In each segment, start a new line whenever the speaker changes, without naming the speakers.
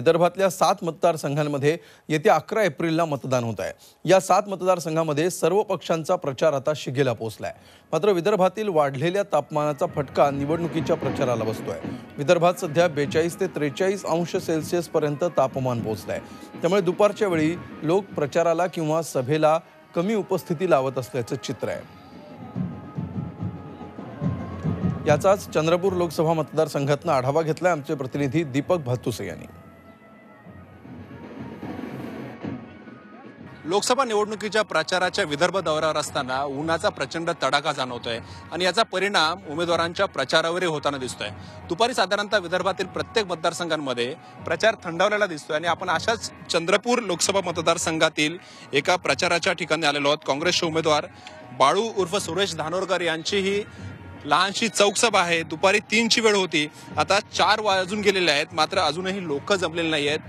विदर्भातल्या 7 मतदारसंघांमध्ये येत्या 11 एप्रिलला मतदान होत आहे। या 7 मतदारसंघांमध्ये सर्व पक्षांचा प्रचार आता शिगेला पोहोचलाय। मात्र विदर्भातील वाढलेल्या तापमानाचा फटका निवडणुकीच्या प्रचाराला बसतोय। विदर्भात सध्या 42 ते 43 अंश सेल्सिअस पर्यंत तापमान पोहोचलंय। त्यामुळे दुपारच्या वेळी लोक प्रचाराला किंवा सभेला कमी उपस्थिती लावत असल्याचं चित्र आहे। याचाच चंद्रपूर लोकसभा मतदारसंघातून आढावा घेतलाय आमचे प्रतिनिधी दीपक भातुसे यांनी।
लोकसभा निवडणुकीच्या प्रचाराच्या विदर्भ दौऱ्यावर असताना उन्हाचा प्रचंड तडाखा जाणवतोय आणि याचा परिणाम उमेदवारांच्या प्रचारावरही होताना दिसतोय। दुपारी साधारणतः विदर्भातील प्रत्येक मतदारसंघांमध्ये प्रचार थंडावलेला दिसतोय आणि आपण अशाच चंद्रपूर लोकसभा मतदारसंघातील एका प्रचाराच्या ठिकाणी आलेलो आहोत। काँग्रेसचे उमेदवार बाळू उर्फ सुरेश धानोरकर यांची ही लहानशी चौकसभा आहे। दुपारी 3ची वेळ होती, आता 4 वाजून गेलेले आहेत, मात्र अजूनही लोक जमलेले नाही आहेत।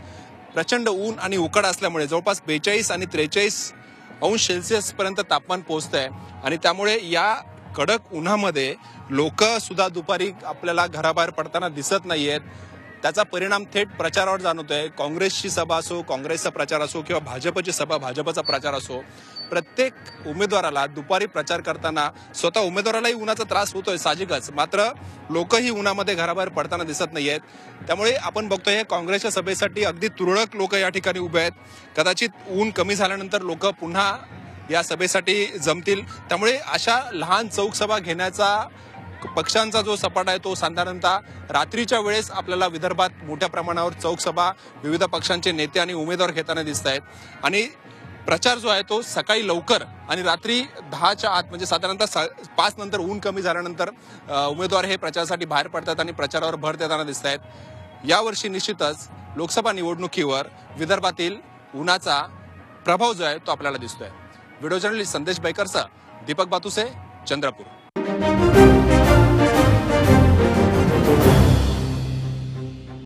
प्रचंड ऊन आणि उकाडा असल्यामुळे जवळपास 42 आणि 43 अंश सेल्सिअस पर्यंत तापमान पोहोचतंय आणि त्यामुळे या कडक उन्हामध्ये लोक सुद्धा दुपारी आपल्याला घराबाहेर पडताना दिसत नाहीयेत। त्याचा परिणाम थेट प्रचारावर जाणवतोय। काँग्रेसची सभा असो, काँग्रेसचा प्रचार असो किंवा भाजपची सभा, भाजपचा प्रचार असो, प्रत्येक उमेदवाराला दुपारी प्रचार करताना स्वतः उमेदवारालाही उन्हाचा त्रास होतोय साहजिकच, मात्र लोकही उन्हामध्ये घराबाहेर पडताना दिसत नाहीयेत। त्यामुळे आपण बघतोय काँग्रेसच्या सभेसाठी अगदी तुरळक लोक या ठिकाणी उभे आहेत। कदाचित ऊन कमी झाल्यानंतर लोक पुन्हा या सभेसाठी जमतील। त्यामुळे अशा लहान चौकसभा घेण्याचा पक्षांचा जो सपाटा आहे तो साधारणतः रात्रीच्या वेळेस आपल्याला विदर्भात मोठ्या प्रमाणावर चौकसभा विविध पक्षांचे नेते आणि उमेदवार घेताना दिसत आहेत आणि प्रचार जो आहे तो सकाळी लवकर आणि रात्री 10च्या आत म्हणजे साधारणतः 5 नंतर ऊन कमी झाल्यानंतर उमेदवार हे प्रचारासाठी बाहेर पडतात आणि प्रचारावर भर देताना दिसत आहेत। यावर्षी निश्चितच लोकसभा निवडणुकीवर विदर्भातील उन्हाचा प्रभाव जो आहे तो आपल्याला दिसतोय। व्हिडिओ जर्नलिस्ट संदेश बैकरसह दीपक बातुसे, चंद्रपूर।